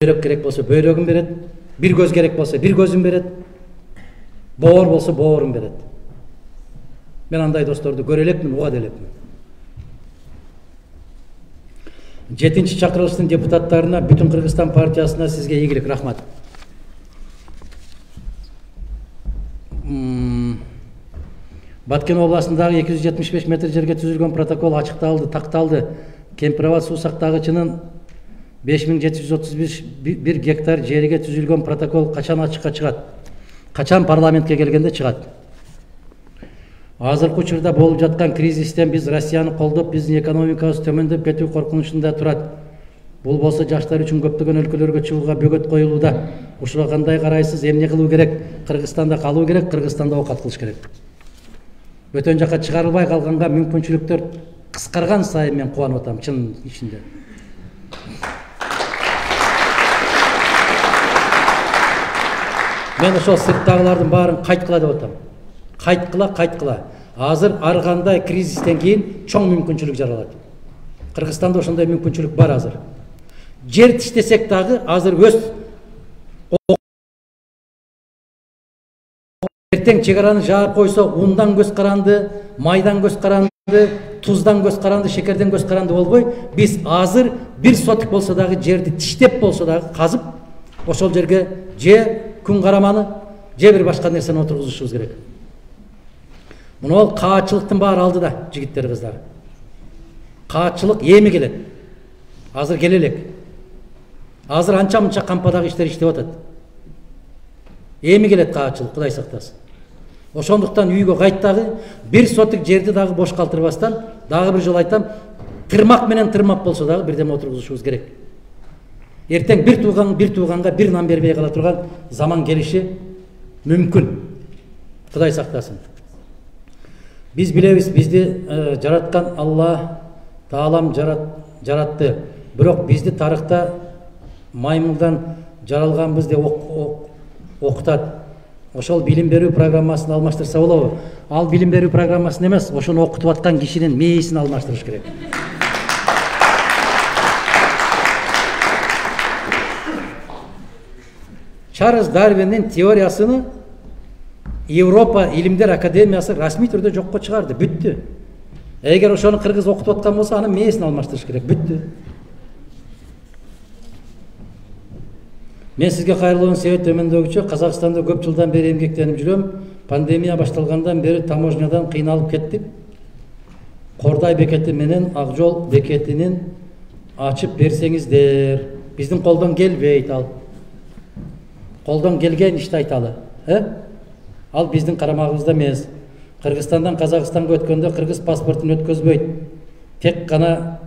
бөйрөк керек болсо бөйрөгүн берет, бир көз керек болсо бир көзүн берет, боор болсо боорун берет. Мен андай досторду көрө элекмин, уга элекмин. 7-чи чакырылыштын депутаттарына, бүтүн Кыргызстан партиясына сизге ийгилик, рахмат. Баткен областындагы 275 метр жерге түзүлгөн протокол ачыкталды, такталды. Кемпирабад суу сактагычынын 5731 гектар жерге түзүлгөн протокол качан ачыкка чыгат? Качан парламентке келгенде чыгат? Азыркы учурда болуп жаткан кризистен биз Россияны колдоп, биздин экономикабыз төмөндөп кетүү коркунучунда турат. Бул болсо жаштар үчүн көптөгөн өлкөлөргө чыгууга бөгөт коюлууда. Ушуга кандай карайсыз? Эмне кылуу керек? Кыргызстанда калуу керек, Кыргызстанда оокат кылыш керек. Өтөн жака чыгарылбай калганга мүмкүнчүлүктөр кыскарган сайын мен кубанып атам, чын ичинде. Мен ошол сырттагылардын баарын кайткыла деп атам. Кайткыла. Азыр ар кандай кризистен кийин чоң мүмкүнчүлүк жаралат. Кыргызстанда ошондой мүмкүнчүлүк бар азыр. Жер тиштесек дагы азыр өз эртең чегараны жаап койсо, ундан көз каранды, майдан көз каранды, туздан көз каранды, шекерден көз каранды болбой, биз азыр бир сотик болсо дагы жерди тиштеп болсо дагы казып, ошол жерге же күн караманы, же бир башка нерсени отургузушубуз керек. Муну ол каатчылыктын баары алдыда, жигиттер, кыздар. Каатчылык эми келет. Азыр келе элек. Азыр анча-мынча кампадагы иштер иштеп атат. Эми келет каатчылык, Кудай сактасын. Ошондуктан үйгө кайт дагы, бир сотик жерди дагы бош калтырбастан, дагы бир жолу айтам, тырмак менен тырмап болсо дагы бирдеме отургузушубуз керек. Эртең бир тууганга бир нан бербей кала турган заман келиши мүмкүн. Кудай сактасын. Биз билебиз, бизди жараткан Аллах Таалам жаратты. Бирок бизди тарыхта маймылдан жаралганбыз деп окутат. Ошол билим берүү программасын алмаштырса болобу? Ал билим берүү программасын эмес, ошону окутуп аткан кишинин мээсин алмаштырыш керек. Чарльз Дарвиндин теориясыны Европа Илимдер Академиясы расмий түрдө жокко чыгарды, бүттү. Эгер ошону кыргыз окутуп аткан болсо, анын мээсин алмаштырыш керек, бүттү. Мен сизге кайрылуун себеп төмөндөгүчө, Казакстанда көп жылдан бери эмгектенип жүрөм. Пандемия башталгандан бери таможнядан кыйналып кеттик. Кордай бекети менен Ак жол бекетинин ачып берсеңиздер. Биздин колдон келбейт ал. Колдон келген ишти айталы. Ал биздин карамагыбызда эмес. Кыргызстандан Казакстанга өткөндө кыргыз паспортун өткөзбөйт. Тек гана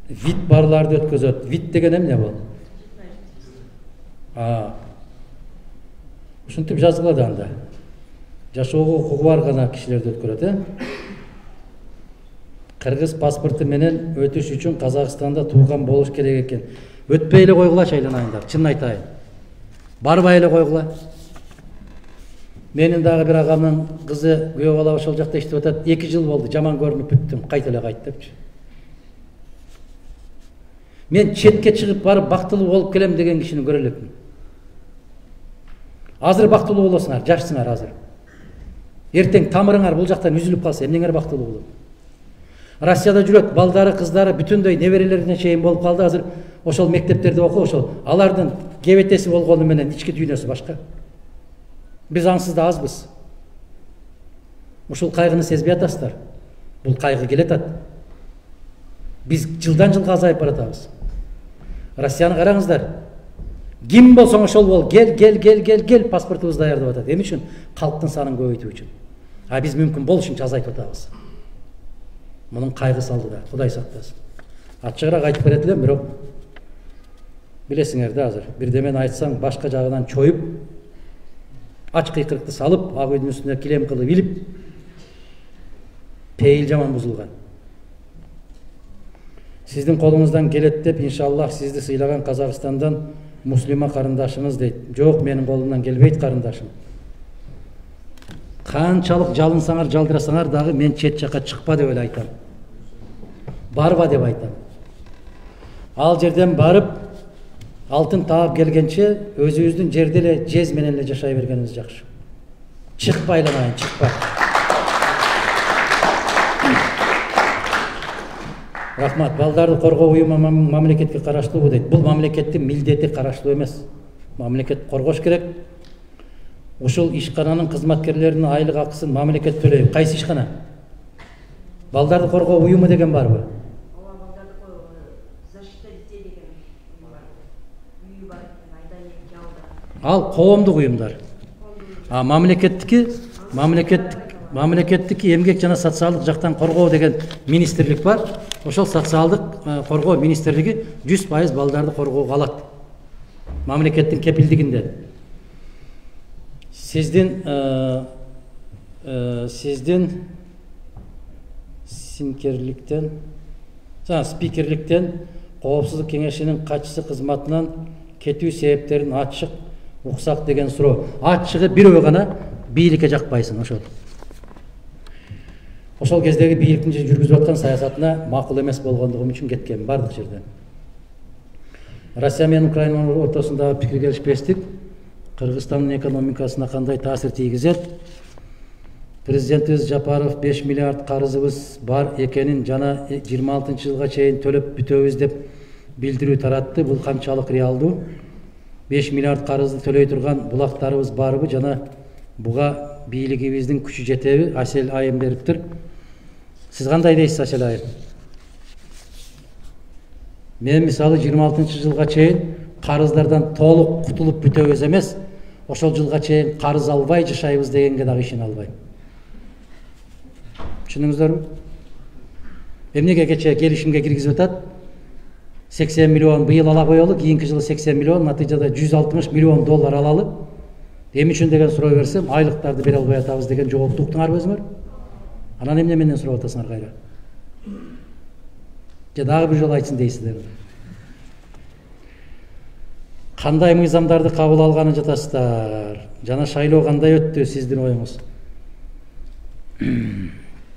вид барларды өткөзөт. Вид деген эмне бул? Ушинтип жазылат анда. Жашоого укугу бар гана кишилерди өткөрөт, Кыргыз паспорту менен өтүш үчүн Казакстанда тууган болуш керек экен. Өтпөй эле койгулачы, айланайындар, чын айтайын. Барбай эле койгула. Менин дагы бир агамдын кызы күйөө бала ошол жакта иштеп атат. 2 жыл болду, жаман көрүнүп бүттүм, кайта эле кайт депчи. Мен четке чыгып барып бактылуу болуп келем деген кишини көрө элекмин. Азыр бактылуу болосуңар, жашсыңар азыр. Эртең тамырыңар бул жактан үзүлүп калса, эмнеңер бактылуу болот? Россияда жүрөт, балдары, кыздары бүтүндөй неберелерине чейин болуп калды. Азыр ошол мектептерде окуу, ошол алардын кебетеси болгону менен ички дүйнөсү башка. Биз ансыз да азбыз. Ушул кайгыны сезбей атасыздар. Бул кайгы келетат. Биз жылдан жылга азайып баратабыз. Россияны караңыздар. Ким болсоң ошол бол, кел, паспортубузду даярдап атат. Эмне үчүн? Калктын санын көбөйтүү үчүн. А биз мүмкүн болушунча азайтып атабыз. Мунун кайгысы алдыда, Кудай сактасын. Ачыгыраак айтып берет элем, бирок билесиңер да азыр. Бирдемени айтсаң башка жагынан чоюп, ач кыйкырыкты салып, ак үйдүн үстүнө килем кылып илип, пейил жаман бузулган. Сиздин колуңуздан келет деп, иншаллах, сизди сыйлаган Казакстандан муслима карындашыңыз дейт. Жок, менин колумдан келбейт карындашым. Канчалык жалынсаңар, жалдырасаңар дагы мен чет жака чыкпа деп эле айтам. Барба деп айтам. Ал жерден барып алтын таап келгенче өзүбүздүн жерде эле жез менен эле жашай бергенибиз жакшы. Чыкпа айламайын, чыкпа. Рахмат. Балдарды коргоо уюму мамлекетке караштуубу дейт. Бул мамлекеттин милдети, караштуу эмес. Мамлекет коргош керек. Ушул ишкананын кызматкерлеринин айлык акысын мамлекет төлөйт. Кайсы ишкана? Балдарды коргоо уюму деген барбы? Ал коомдук уюмдар. Мамлекеттики эмгек жана социалдык жактан коргоо деген министрлик бар. Ошол социалдык коргоо министрлиги 100% балдарды коргоого алат. Мамлекеттин кепилдигинде. Сиздин спикерликтен коопсуздук кеңешинин катчысы кызматынан кетүү себептерин ачык уксак деген суроо. Ачыгы бирөө гана бийликке жакпайсың ошол. Ошол кездеги бийликтин жүргүзүп аткан саясатына макул эмес болгондугум үчүн кеткен бардык жерден. Россия менен Украинанын ортосундагы пикир келишпестик Кыргызстандын экономикасына кандай таасир тийгизет? Президентибиз Жапаров 5 миллиард карызыбыз бар экенин жана 26-жылга чейин төлөп бүтөбүз деп билдирүү таратты. Бул канчалык реалдуу? 5 миллиард карызды төлөй турган булактарыбыз барбы жана буга бийлигибиздин күчү жетеби? Асел Айым бериптир. Сиз кандай дейсиз, Асел Айым? Мен мисалы 26-жылга чейин карыздардан толук кутулуп бүтөбүз эмес, ошол жылга чейин карыз албай жашайбыз дегенге дагы ишене албайм. Түшүндүңүздөрбү? Эмнеге кече келишимге киргизип атат? 80 миллион быйыл ала коелу, кийинки жылы 80 миллион, натыйжада 160 миллион доллар алалы. Эми үчүн деген суроо берсем, айлыктарды бере албай атабыз деген жоопту уктуңарбы өзүңөр? Анан эмне менден сурап атасыңар кайра? Же дагы бир жолу айтсын дейсиздер? Кандай мыйзамдарды кабыл алганы жатасыздар? Жана шайлоо кандай өттү сиздин оюңуз?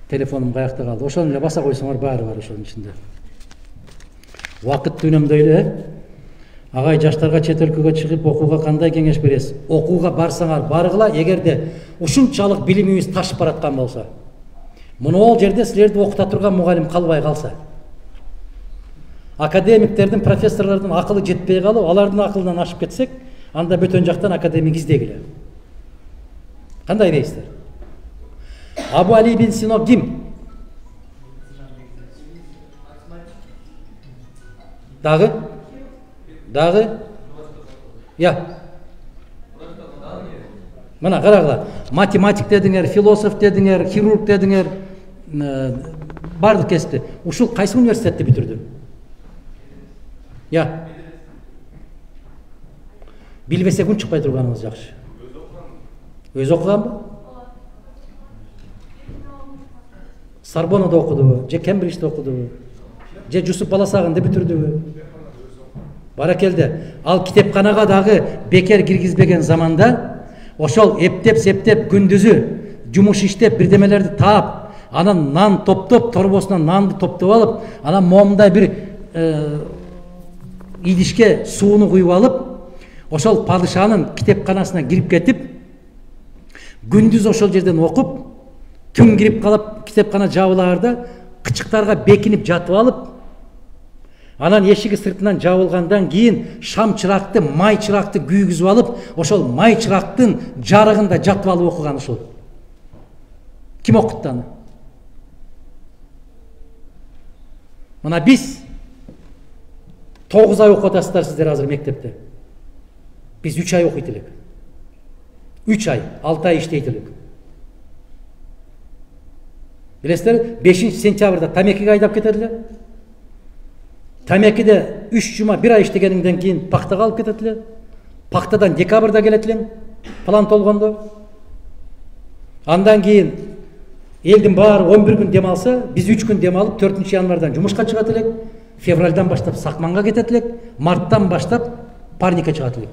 Телефонум каякта калды? Ошону эле баса койсоңор баары бар ошонун ичинде. Убакытты үнөмдөйлү, Агай, жаштарга чет өлкөгө чыгып окууга кандай кеңеш бересиз? Окууга барсаңар баргыла, эгерде ушунчалык билимибиз ташып бараткан болсо. Муну жерде силерди окута турган мугалим калбай калса. Академиктердин, профессорлордун акылы жетпей калып, алардын акылынан ашып кетсек, анда бөтөн жактан академик издегиле. Кандай дейсиздер? Абу Али бин Сино ким? Дагы? Мына карагыла. Математик дедиңер, философ дедиңер, хирург дедиңер, бардык кесипти. Ушул кайсы университетти бүтүрдү? Билбесе күн чыкпай турганыбыз жакшы. Өзү окуганбы? Сорбоннада окудубу? Же Кембриджде окудубу? Же Жусуп Баласагында бүтүрдүбү? Баракелде. Ал китепканага дагы бекер киргизбеген заманда ошол эптеп-септеп күндүзү жумуш иштеп бирдемелерди таап, анан нан топтоп, торбосунан нанды топтоп алып, анан момундай бир идишке сууну куюп алып, ошол падышанын китепканасына кирип кетип, күндүз ошол жерден окуп, түн кирип калып китепкана жабылаарда кычыктарга бекинип жатып алып, анан эшиги сыртынан жабылгандан кийин шам чыракты, май чыракты күйгүзүп алып, ошол май чырактын жарыгында жатып алып окуган ушул. Ким окутту аны? Мына биз 9 ай окуп атасыздар сиздер азыр мектепте. Биз 3 ай окуйт элек. 3 ай, 6 ай иштейт элек. Билесиздер, 5 сентябрда тамекиге айдап кетет эле. Тамекиде 3 жума 1 ай иштегениңден кийин пактага алып кетет эле. Пактадан декабрда келет элең, план толгондо. Андан кийин элдин баары 11 күн дем алса, биз 3 күн дем алып 4 январдан жумушка чыгат элек. Февральдан баштап Сакманга кетет элек, марттан баштап Парникке чыгат элек.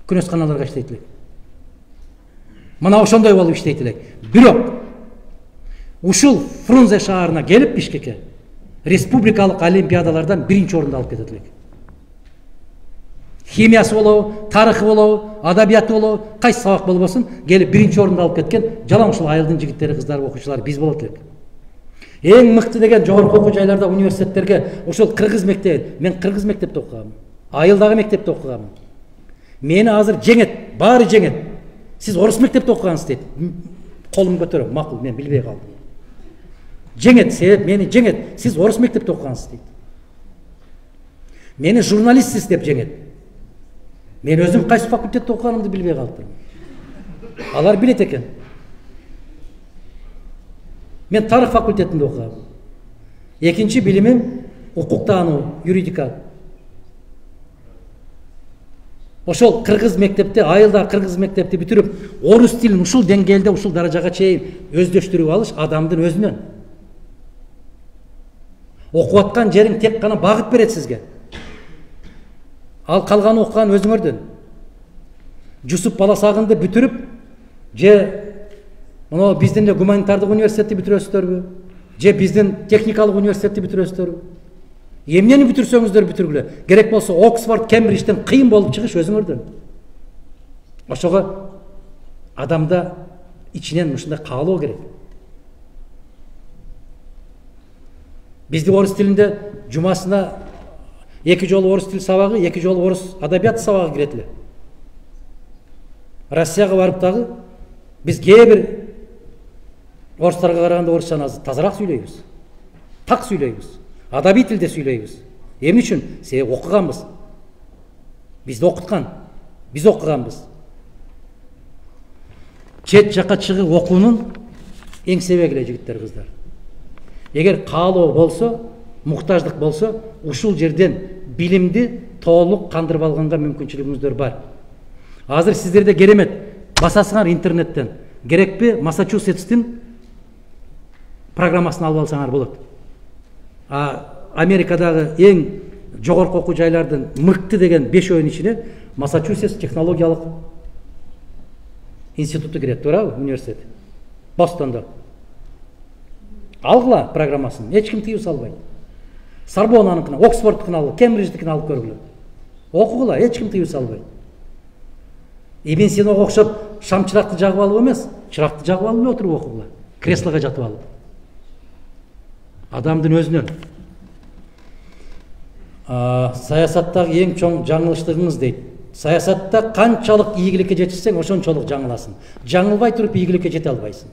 Күнөсканаларга иштейт элек. Мына ошондой болуп иштейт элек. Бирок ушул Фрунзе шаарына келип Бишкекке республикалык олимпиадалардан 1-чи орунду алып кетет элек. Химиясы болобу, тарыхы болобу, адабияты болобу, кайсы сабак болбосун, келип 1-чи орунду алып кеткен жалаң ушул айылдын жигиттери, кыздары, окуучулары биз болот элек. Эң мыкты деген жогорку окуу жайларда, университеттерге ошол кыргыз мектеби, мен кыргыз мектепте окугам. Айылдагы мектепте окугам. Мени азыр жеңет, баары жеңет. Сиз орус мектепте окугансыз дейт. Колум көтөрөм, макул, мен билбей калдым. Жеңет, себеп мени жеңет. Сиз орус мектепте окугансыз дейт. Мени журналистсиз деп жеңет. Мен өзүм кайсы факультетте окуганымды билбей калыптырмын. Алар билет экен. Мен тарых факультетинде окугам. Экинчи билимим укуктануу, юридика. Ошол кыргыз мектепте, айылда кыргыз мектепти бүтүрүп, орус тилин ушул деңгээлде, ушул даражага чейин өздөштүрүп алыш адамдын өзүнөн. Окуп аткан жериң тек гана багыт берет сизге. Ал калганы окуган өзүңөрдөн. Жусуп Баласагынды бүтүрүп, же мына биздин эле гуманитардык университетти бүтүрөсүздөрбү? Же биздин техникалык университетти бүтүрөсүздөрбү? Эмнени бүтүрсөңүздөр бүтүргүлө. Керек болсо Оксфорд, Кембриджден кыйын болуп чыгыш өзүңөрдөн. Ошого адамда ичинен ушундай каалоо керек. Бизди орус тилинде жумасына 2 жолу орус тил сабагы, 2 жолу орус адабият сабагы кирет эле. Россияга барып дагы биз кээ бир орустарга караганда орусчаны тазараак сүйлөйбүз. Так сүйлөйбүз. Адабий тилде сүйлөйбүз. Эмне үчүн? Себеби окуганбыз. Бизди окуткан. Биз окуганбыз. Чет жака чыгып окуунун эң себеби эле жигиттер, кыздар. Эгер каалоо болсо, муктаждык болсо, ушул жерден билимди толук кандырып алганга мүмкүнчүлүгүңүздөр бар. Азыр сиздерде керемет басасыңар интернеттен. Керекпи Массачусетстин программасын алып алсаңар болот. Америкадагы эң жогорку окуу жайлардын мыкты деген 5-өөнүн ичине Массачусетс технологиялык институту кирет, туурабы, университет. Бостонда. Алгыла программасын, эч ким тыюу салбайт. Сорбоннаныкын, Оксфордтукун алып, Кембридждикин алып көргүлө. Окугула, эч ким тыюу салбайт. Ибн Синага окшоп шам чыракты жагып алып эмес, чыракты жагып алып эле отуруп окугула. Креслого жатып алып. Адамдын өзүнөн. Саясаттагы эң чоң жаңылыштыгыңыз дейт. Саясатта канчалык ийгиликке жетишсең, ошончолук жаңыласың. Жаңылбай туруп ийгиликке жете албайсың.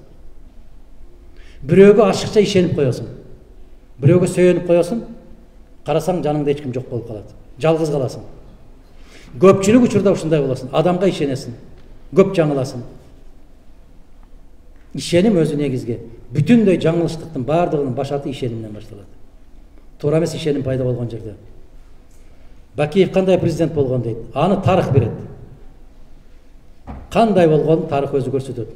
Бирөөгө ашыкча ишенип коесуң. Бирөөгө сүйөнүп коесуң, карасаң жаныңда эч ким жок болуп калат. Жалгыз каласың. Көпчүлүк учурда ушундай болосуң. Адамга ишенесиң. Көп жаңыласың. Ишеним өзү негизги. Бүтүндөй жаңылыштыктын баардыгынын башаты ишенимден башталат. Туура эмес ишеним пайда болгон жерде. Бакиев кандай президент болгон дейт. Аны тарых берет. Кандай болгонун тарых өзү көрсөтөт.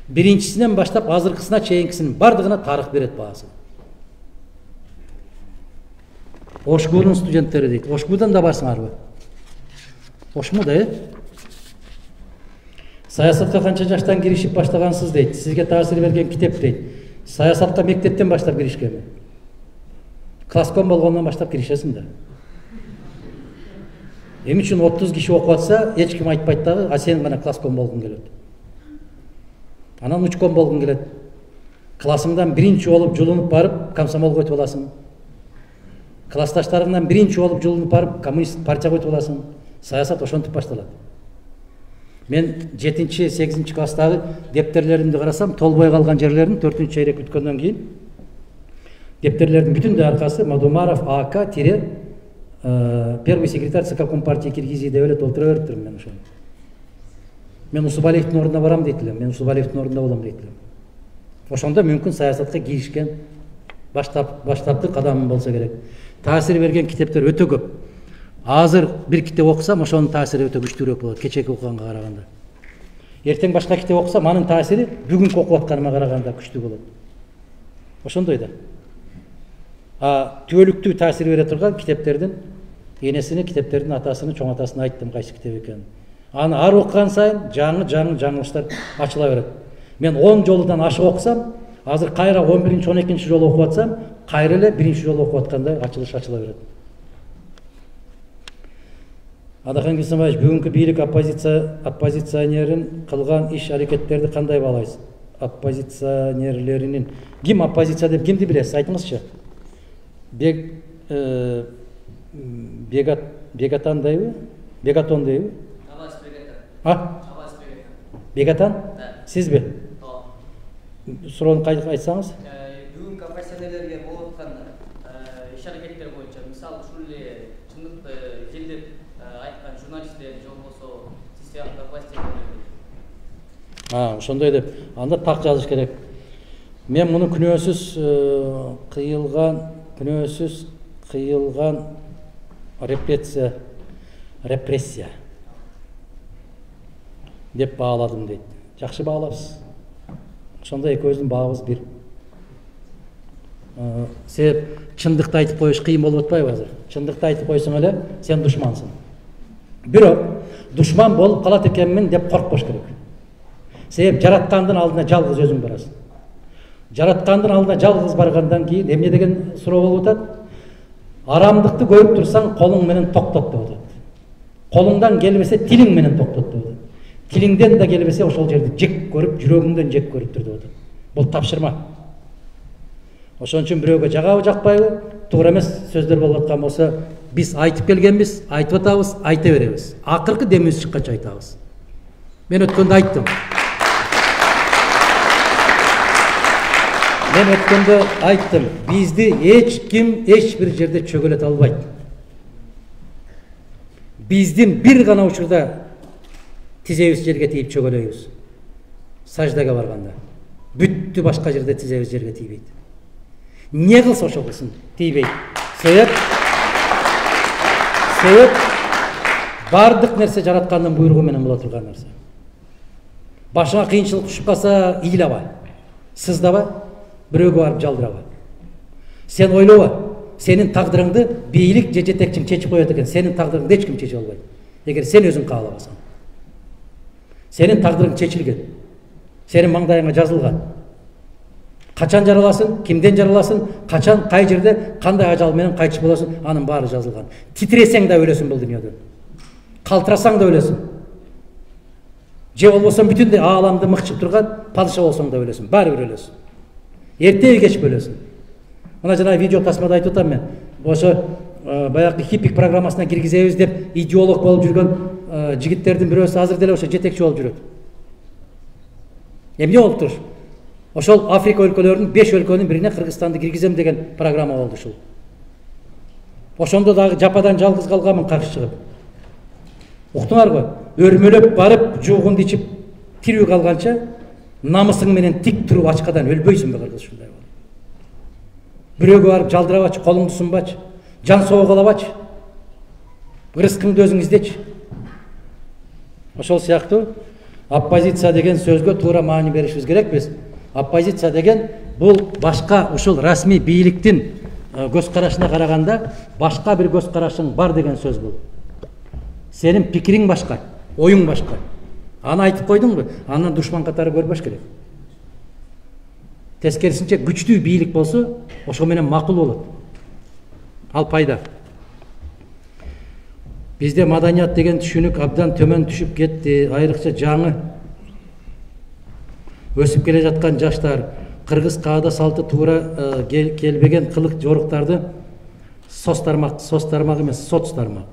Биринчисинен баштап азыркысына чейинкисинин бардыгына тарых берет баасын. Ошгунун студенттери дейт. Ошгудан да барсыңарбы? Ошмуда, Саясатка канча жаштан киришип баштагансыз дейт. Сизге таасир берген китеп дейт. Саясатка мектептен баштап киришкенмин. Класском болгондон баштап киришесиң да. Эмне үчүн 30 киши окуп атса, эч ким айтпайт дагы, а сен гана класском болгуң келет. Анан учком болгуң келет. Классыңдан биринчи болуп жулунуп барып, комсомолго өтүп аласың. Классташтарыңдан биринчи болуп жулунуп барып, коммунист партияга өтүп аласың. Саясат ошентип башталат. Мен 7-8 класстагы дептерлеримди карасам, толбой калган жерлерин 4-чү чейрек бүткөндөн кийин дептерлердин бүтүндөй аркасы Мадумаров АК тире первый секретарь ЦК Компартии Киргизии деп эле толтура бериптирмин мен ошону. Мен Усубалиевдин ордуна барам дейт элем, мен Усубалиевдин ордунда болом дейт элем. Ошондо мүмкүн саясатка киришкен баштапты кадамым болсо керек. Таасир берген китептер өтө көп. Азыр бир китеп окусам, ошонун таасири өтө күчтүүрөөк болот кечээки окуганга караганда. Эртең башка китеп окусам, анын таасири бүгүнкү окуп атканыма караганда күчтүү болот. Ошондой да. Түбөлүктүү таасир бере турган китептердин энесини, китептердин атасыны, чоң атасыны айттым кайсы китеп экенин. Аны ар окуган сайын жаңы жаңылыштар ачыла берет. Мен 10 жолудан ашык окусам, азыр кайра 11-12 жолу окуп атсам, кайра эле биринчи жолу окуп атканда ачылыш ачыла берет. Адахан Кесенбаевич, бүгүнкү бийлик оппозиционерин кылган иш аракеттерди кандай баалайсыз? Оппозиционерлеринин ким оппозиция деп кимди билесиз? Айтыңызчы. Бегатан дейби? Бегатон дейби? Абас Бегатан. Абас Бегатан? Сизби? Суроону кайда айтсаңыз? Бүгүнкү оппозиционерлерге болуп аткан иш аракеттер боюнча, мисалы ушул эле чындыкты желдеп айткан журналисттер же болбосо сиз сыяктуу оппозиционерлер. Ошондой деп. Анда так жазыш керек. Мен муну күнөөсүз кыйылган репрессия деп бааладым дейт. Жакшы баалапсыз. Ошондо экөөбүздүн баабыз бир. Себеп чындыкты айтып коюш кыйын болуп атпайбы азыр? Чындыкты айтып койсоң эле сен душмансың. Бирок душман болуп калат экенмин деп коркпош керек. Себеп жараткандын алдына жалгыз өзүң барасың. Жараткандын алдына жалгыз баргандан кийин эмне деген суроо болуп атат? Арамдыкты көрүп турсаң, колуң менен токтот деп атат. Колуңдан келбесе тилиң менен токтот деп атат. Тилиңден да келбесе ошол жерди жек көрүп, жүрөгүңдөн жек көрүп тур деп атат. Бул тапшырма. Ошон үчүн бирөөгө жагабы жакпайбы, туура эмес сөздөр болуп аткан болсо, биз айтып келгенбиз, айтып атабыз, айта беребиз. Акыркы демибиз чыкканча айтабыз. Мен өткөндө айттым. Бизди эч ким эч бир жерде чөгөлөтө албайт. Биздин бир гана учурда тизебиз жерге тийип чөгөлөйбүз. Саждага барганда. Бүттү башка жерде тизебиз жерге тийбейт. Не кылса ошол кылсын, тийбейт. Себеп бардык нерсе жараткандын буйругу менен боло турган нерсе. Башыңа кыйынчылык түшүп калса, ыйлаба, сыздаба, бирөөгө барып жалдыраба. Сен ойлоба, сенин тагдырыңды бийлик же жетекчиң чечип коет экен, сенин тагдырыңды эч ким чече албайт. Эгер сен өзүң каалабасаң. Сенин тагдырың чечилген. Сенин маңдайыңа жазылган. Качан жараласың, кимден жараласың, качан, кай жерде, кандай ажал менен кайтыш болосуң, анын баары жазылган. Титресең да өлөсүң бул дүйнөдө. Калтырасаң да өлөсүң. Же болбосо бүтүндөй ааламды мыкчып турган падыша болсоң да өлөсүң, баары бир өлөсүң. Эртеби кеч өлөсүң. Мына жана видео тасмада айтып атам мен. Ошо баягы хиппик программасына киргизебиз деп идеолог болуп жүргөн жигиттердин бирөөсү азыр деле ошо жетекчи болуп жүрөт. Эмне болуп тур? Ошол Африка өлкөлөрүнүн 5 өлкөнүн бирине Кыргызстанды киргизем деген программа болду ушул. Ошондо дагы жападан жалгыз калганмын каршы чыгып. Уктуңарбы? Өрмөлөп барып, жуугунду ичип, тирүү калганча намысың менен тик туруп ачкадан өлбөйсүңбү кыргыз ушундай болду. Бирөөгө барып жалдырабачы, колуңду сунбачы, жан соогулабачы. Рызкыңды өзүң издечи. Ошол сыяктуу оппозиция деген сөзгө туура маани беришибиз керек биз. Оппозиция деген бул башка ушул расмий бийликтин көз карашына караганда башка бир көз карашың бар деген сөз бул. Сенин пикириң башка, оюң башка. Аны айтып койдуңбу? Андан душман катары көрбөш керек. Тескерисинче күчтүү бийлик болсо, ошо менен макул болот. Ал пайда. Бизде маданият деген түшүнүк абдан төмөн түшүп кетти. Айрыкча жаңы өсүп келе жаткан жаштар кыргыз каада салты туура келбеген кылык жоруктарды сос тармак эмес, соц тармак.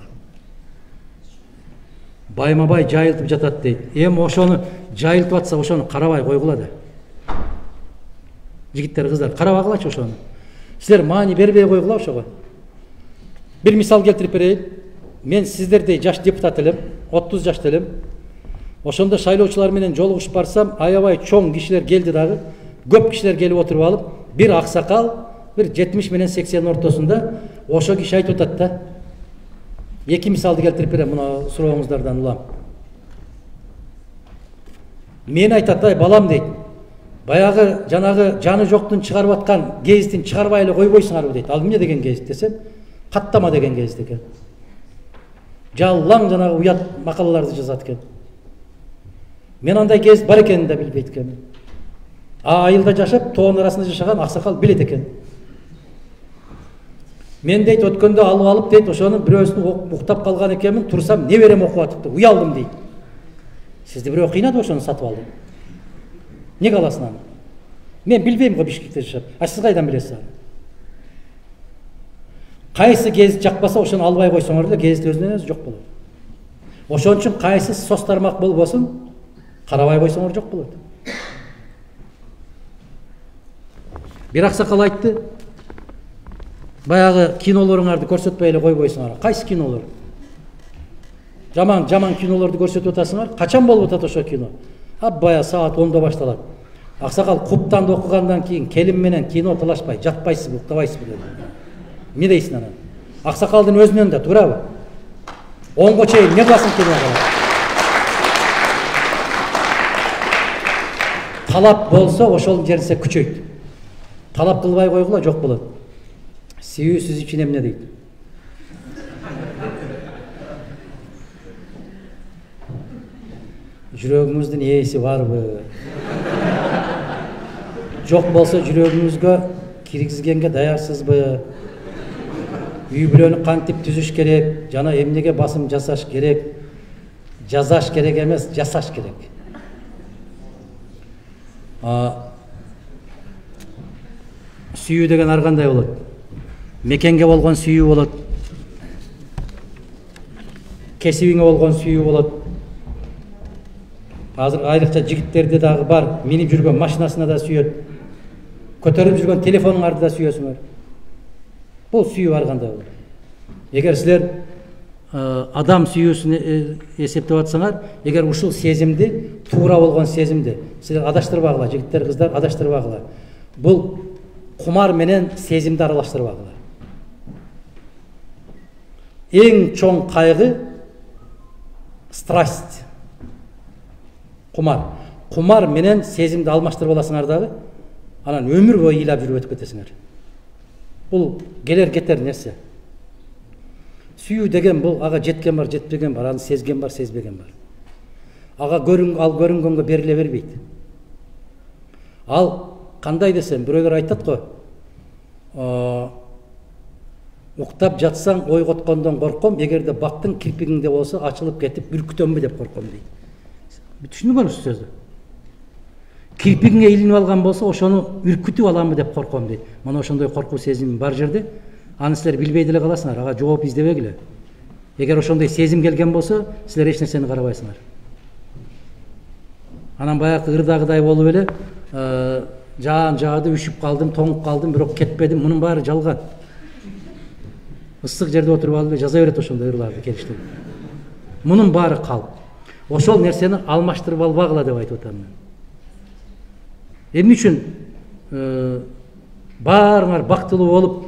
Байма-бай жайылтып жатат дейт. Эми ошону жайылтып атса, ошону карабай койгула да. Жигиттер, кыздар, карабагылачы ошону. Силер маани бербей койгула ошого. Бир мисал келтирип берейин. Мен сиздердей жаш депутат элем, 30 жашта элем. Ошондо шайлоочулар менен жолугушуп барсам, аябай чоң кишилер келди дагы, көп кишилер келип отуруп алып, бир аксакал, бир 70 менен 80 ортосунда ошо киши айтып атат да. Эки мисалды келтирип берем, мына сурооңуздардан улам. Мен айтат, ай балам дейт. Баягы жанагы жаны жоктун чыгарып аткан гезиттин чыгарбай эле койбойсуңарбы дейт. Ал эмне деген гезит десем, каттама деген гезит экен. Жаллаң жанагы уят макалаларды жазат экен. Мен андай гезит бар экенин да билбейт экенмин. Айылда жашап, тоонун арасында жашаган аксакал билет экен. Мен дейт өткөндө алып дейт ошонун бирөөсүн уктап калган экенмин, турсам неберем окуп атыптыр, уялдым дейт. Сизди бирөө кыйнады, ошону сатып алдым. Неге аласың аны? Мен билбейм го Бишкекте жашап. А сиз кайдан билесиз аны? Кайсы гезит жакпаса ошону албай койсоңор эле гезит өзүнөн өзү жок болот. Ошон үчүн кайсы соц тармак болбосун, карабай койсоңор жок болот. Бир аксакал айтты, баягы кинолоруңарды көрсөтпөй эле койбойсуңар. Кайсы кинолор? Жаман кинолорду көрсөтүп атасыңар. Качан болуп атат ошо кино? Бая саат 10-да башталат. Аксакал куптанды окугандан кийин келин менен кино талашпай, жатпайсызбы, уктабайсызбы деди. Эмне дейсиң анан? Аксакалдын өзүнөн да туурабы? 10го чейин эмне кыласың киного? Талап болсо ошол жерде күчөйт. Талап кылбай койгула жок болот. Сүйүү сиз үчүн эмне дейт? Жүрөгүңүздүн ээси барбы? Жок болсо жүрөгүңүзгө киргизгенге даярсызбы? Үй бүлөнү кантип түзүш керек, жана эмнеге басым жасаш керек? Жазаш керек эмес, жасаш керек. Сүйүү деген ар кандай болот? Мекенге болгон сүйүү болот. Кесибиңе болгон сүйүү болот. Азыр айрыкча жигиттерде дагы бар, минип жүргөн машинасына да сүйөт. Көтөрүп жүргөн телефонуңарды да сүйөсүңөр. Бул сүйүү ар кандай болот. Эгер силер адам сүйүүсүн эсептеп атсаңар, эгер ушул сезимди, туура болгон сезимди силер адаштырбагыла, жигиттер, кыздар адаштырбагыла. Бул кумар менен сезимди аралаштырбагыла. Эң чоң кайгы страсть. Кумар менен сезимди алмаштырып аласыңар дагы, анан өмүр бою ыйлап жүрүп өтүп кетесиңер. Бул келер кетер нерсе. Сүйүү деген бул ага жеткен бар, жетпеген бар, аны сезген бар, сезбеген бар. Ага көрүнгөнгө бериле бербейт. Ал кандай десем, бирөөлөр айтат го, уктап жатсаң ойготкондон корком, эгерде бактың кирпигиңде болсо ачылып кетип үркүтөмбү деп корком дейт. Түшүнүңөрсүз сөздү? Кирпигиңе илинип алган болсо ошону үркүтүп аламбы деп корком дейт. Мына ошондой коркуу сезим бар жерде, аны силер билбей деле каласыңар, ага жооп издебегиле. Эгер ошондой сезим келген болсо, силер эч нерсени карабайсыңар. Анан баягы ырдагыдай болуп эле, жаады, үшүп калдым, тоңуп калдым, бирок кетпедим, мунун баары жалган. Ысык жерде отуруп алып жаза берет ошондой ырларды келиштирип. Мунун баары калп. Ошол нерсени алмаштырып албагыла деп айтып атам мен. Эмне үчүн баарыңар бактылуу болуп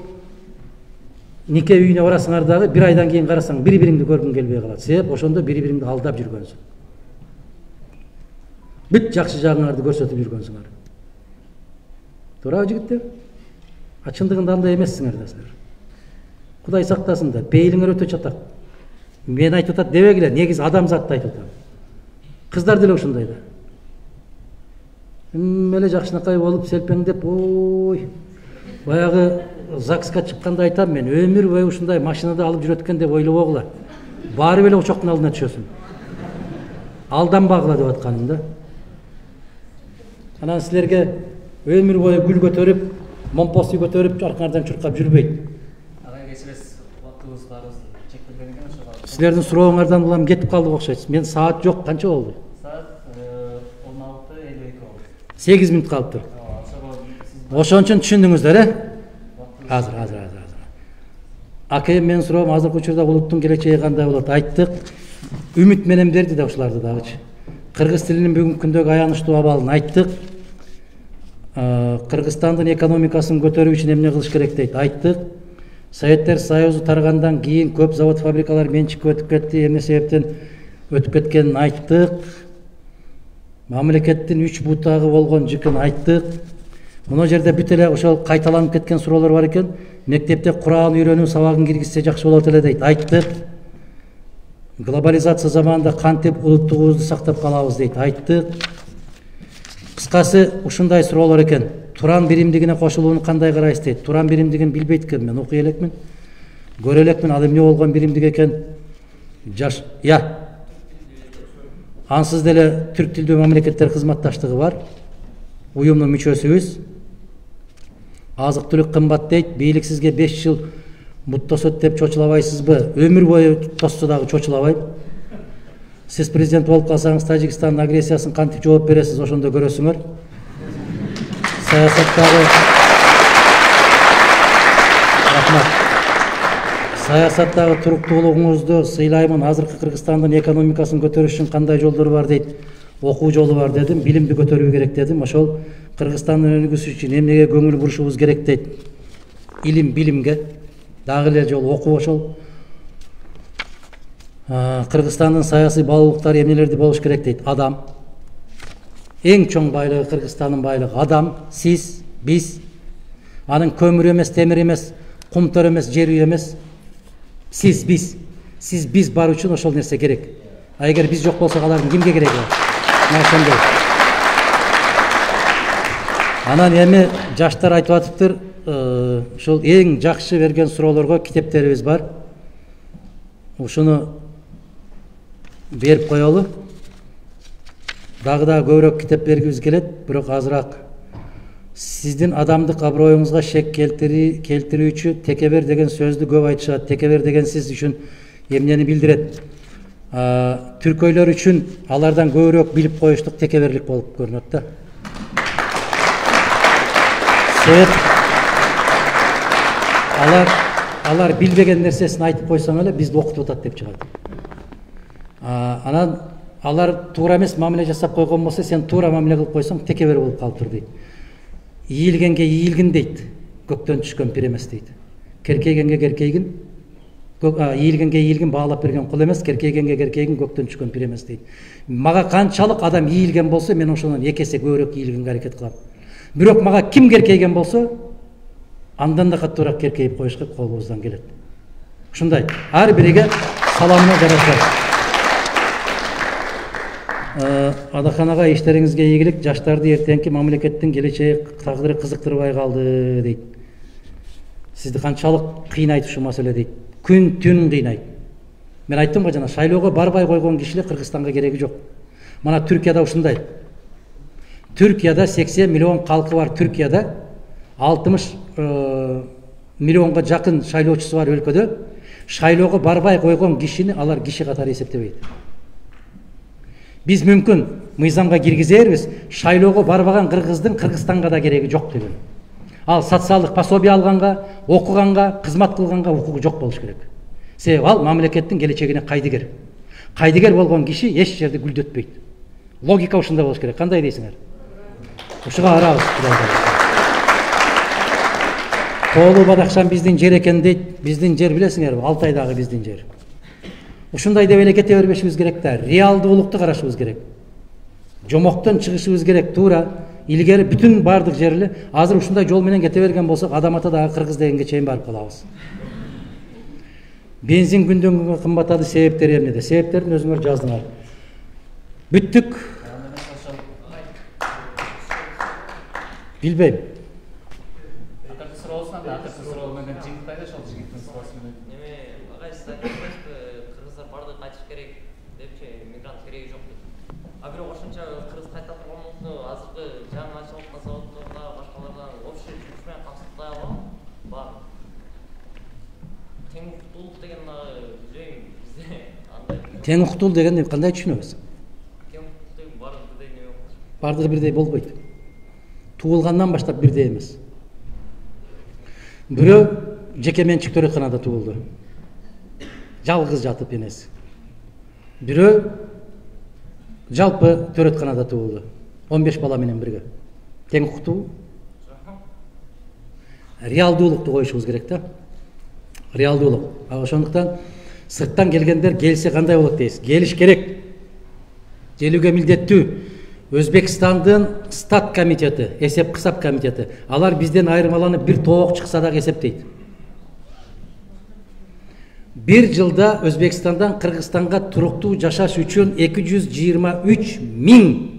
нике үйүнө барасыңар дагы бир айдан кийин карасаң бири-бириңди көргүң келбей калат. Себеп ошондо бири-бириңди алдап жүргөнсүң. Бүт жакшы жагыңарды көрсөтүп жүргөнсүңөр. Туурабы жигиттер? Чындыгында андай эмессиңер да силер. Кудай сактасын да, пейилиңер өтө чатак. Мен айтып атат дебегиле, негизи адамзатты айтып атам. Кыздар деле ушундай да. Эле жакшынакай болуп селпеңдеп, ой. Баягы ЗАГСка чыкканда айтам мен, өмүр бою ушундай машинада алып жүрөт экен деп ойлобогула. Баары эле учоктун алдына түшөсүң. Алданбагыла деп атканым да. Анан силерге өмүр бою гүл көтөрүп, момпосу көтөрүп, аркаңардан чуркап жүрбөйт. Ага кечиресиз, убактыбыз баарыбыздын чектелген экен ошого. Силердин сурооңардан улам кетип калдык окшойт. Мен саат жок, канча болду? Саат 16:52 болду. 8 мүнөт калыптыр. Ошон үчүн түшүндүңүздөр, Азыр. Аке, мен суроом азыркы учурда улуттун келечеги кандай болот? Айттык. Үмүт менен берди да ушуларды дагычы. Кыргыз тилинин бүгүнкү күндөгү аянычтуу абалын айттык. Кыргызстандын экономикасын көтөрүү үчүн эмне кылыш керек дейт, айттык. Советтер Союзу таргандан кийин көп завод фабрикалар менчикке өтүп кетти, эмне себептен өтүп кеткенин айттык. Мамлекеттин 3 бутагы болгон жыкын айттык. Мына жерде бүт эле ошол кайталанып кеткен суроолор бар экен. Мектепте Кур'ан үйрөнүү сабагын киргизсе жакшы болот эле дейт, айттык. Глобализация заманында кантип улуттугубузду сактап калабыз дейт, айттык. Кыскасы ушундай суроолор экен. Туран биримдигине кошулууну кандай карайсыз дейт. Туран биримдигин билбейт экен, мен окуй элекмин. көрө элекмин ал эмне болгон биримдик экен. Жаш, ансыз деле түрк тилдүү мамлекеттер кызматташтыгы бар. Уюмдун мүчөсүбүз. Азык түлүк кымбат дейт. Бийлик сизге 5 жыл буттосот деп чочулабайсызбы? Өмүр бою тосса дагы чочулабайт. Сиз президент болуп калсаңыз Тажикстандын агрессиясын кантип жооп бересиз, ошондо көрөсүңөр. Саясаттагы туруктуулугуңузду сыйлаймын. Азыркы Кыргызстандын экономикасын көтөрүш үчүн кандай жолдор бар дейт. Окуу жолу бар дедим, билимди көтөрүү керек дедим. Ошол Кыргызстандын өнүгүшү үчүн эмнеге көңүл бурушубуз керек дейт. Илим, билимге. Дагы эле жол окуу ошол. Кыргызстандын саясий баалуулуктары эмнелерди болуш керек дейт. Адам. Эң чоң байлыгы Кыргызстандын байлыгы адам, сиз, биз. Анын көмүр эмес, темир эмес, кумтөр эмес, жер үй эмес. Сиз, биз. Сиз, биз бар үчүн ошол нерсе керек. А эгер биз жок болсок алардын кимге кереги бар? Ошондой. Анан эми жаштар айтып атыптыр, ошол эң жакшы берген суроолорго китептерибиз бар. Ушуну берип коелу. Дагы көбүрөөк китеп бергибиз келет, бирок азыраак. Сиздин адамдык аброюңузга шек келтирүүчү текебер деген сөздү көп айтышат. Текебер деген сиз үчүн эмнени билдирет? Түркөйлөр үчүн алардан көбүрөөк билип коюштук текеберлик болуп көрүнөт да. Алар билбеген нерсесин айтып койсоң эле бизди окутуп атат деп чыгат. Анан алар туура эмес мамиле жасап койгон болсо, сен туура мамиле кылып койсоң текебер болуп калыптыр дейт. Ийилгенге ийилгин дейт. Көктөн түшкөн пир эмес дейт. Керкейгенге керкейгин, ийилгенге ийилгин баалап берген кул эмес, керкейгенге керкейгин көктөн түшкөн пир эмес дейт. Мага канчалык адам ийилген болсо, мен ошондон 2 эсе көбүрөөк ийилгенге аракет кылам. Бирок мага ким керкейген болсо, андан да каттуураак керкейип коюшка колубуздан келет. Ушундай. Ар бириге саламына жараша. Адаханага иштериңизге ийгилик, жаштарды эртеңки мамлекеттин келечеги тагдыры кызыктырбай калды дейт. Сизди канчалык кыйнайт ушу маселе дейт. Күн түн кыйнайт. Мен айттым го жана, шайлоого барбай койгон кишилер Кыргызстанга кереги жок. Мана Түркияда ушундай. Түркияда 80 миллион калкы бар. Түркияда 60 миллионго жакын шайлоочусу бар өлкөдө. Шайлоого барбай койгон кишини алар киши катары эсептебейт. Биз мүмкүн мыйзамга киргизербиз, шайлоого барбаган кыргыздын Кыргызстанга да кереги жок деген. Ал социалдык пособие алганга, окуганга, кызмат кылганга укугу жок болуш керек. Себеби ал мамлекеттин келечегине кайдыгер. Кайдыгер болгон киши эч жерде гүлдөтпөйт. Логика ушундай болуш керек. Кандай дейсиңер? Ушуга карабыз. Тоолуу Бадакшан биздин жер экен дейт. Биздин жер билесиңерби? Алтайдагы биздин жер. Ушундай деп эле кете бербешибиз керек да, реалдуулукту карашыбыз керек. Жомоктон чыгышыбыз керек, туура. Илгери бүтүн бардык жерли, азыр ушундай жол менен кете берген болсок, адам ата дагы кыргыз дегенге чейин барып калабыз. Бензин күндөн күнгө кымбаттады, себептери эмнеде? Себептерин өзүңөр жаздыңар. Бүттүк. Билбейм. Тең укуктуу дегенди кандай түшүнөбүз? Бардыгы бирдей болбойт. Туулгандан баштап бирдей эмес. Бирөө жеке менчик төрөтканада туулду. Жалгыз жатып энеси. Бирөө жалпы төрөтканада туулду. 15 бала менен бирге. Тең укуктуу. Реалдуулукту коюшубуз керек да. Реалдуулук. Ошондуктан сырттан келгендер келсе кандай болот дейсиз? Келиш керек. Келүүгө милдеттүү. Өзбекстандын стат комитети, эсеп кысап комитети, алар бизден айырмаланып бир тоок чыкса дагы эсептейт. Бир жылда Өзбекстандан Кыргызстанга туруктуу жашаш үчүн 223 миң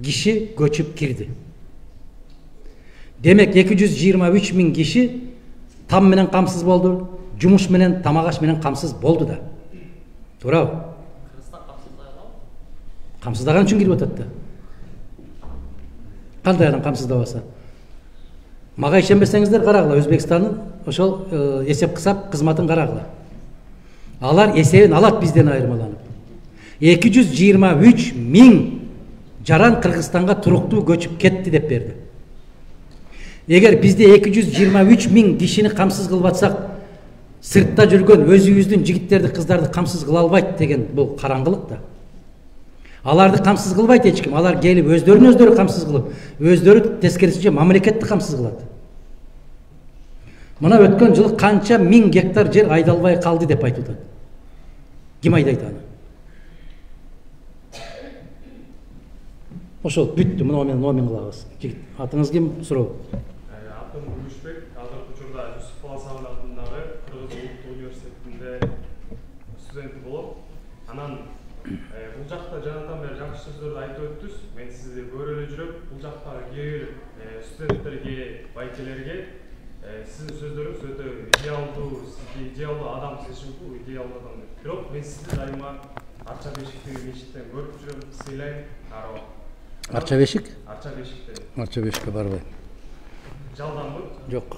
киши көчүп кирди. Демек 223 миң киши там менен камсыз болду, жумуш менен, тамак аш менен камсыз болду да. Туурабы? Кыргызстан камсыздаган Камсыздаган үчүн кирип атат да. Кандай адам камсыздабаса? Мага ишенбесеңиздер карагыла, Өзбекстандын ошол эсеп кысап кызматын карагыла. Алар эсебин алат бизден айырмаланып. 223 миң жаран Кыргызстанга туруктуу көчүп кетти деп берди. Эгер бизде 223 миң кишини камсыз кылып атсак, сыртта жүргөн өзүбүздүн жигиттерди, кыздарды камсыз кыла албайт деген бул караңгылык да. Аларды камсыз кылбайт эч ким. Алар келип өздөрүн камсыз кылып, өздөрү тескерисинче мамлекетти камсыз кылат. Мына өткөн жылы канча миң гектар жер айдалбай калды деп айтып атат. Ким айдайт аны? Ошол бүттү, мына менен номин кылабыз. Жигит, атыңыз ким? Суроо. Атым Гүлүшбек, азыркы учурда Жусуп Баласаган атындагы Кыргыз Улуттук университетинде студенти болом. Анан бул жакта жанатан бери жакшы сөздөрдү айтып өттүз. Мен сизди көрө эле жүрөм. Бул жактагы кээ бир студенттерге, байкелерге сиздин сөздөрүңүз өтө идеалдуу адам сезишимдүү, идеалдуу адам. Бирок мен сизди дайыма Арча Бешиктеги мечиттен көрүп жүрөм, сыйлайм, карабам. Арча Бешик? Арча Бешикте. Арча Бешикке барбайм. Жалданбы? Жок.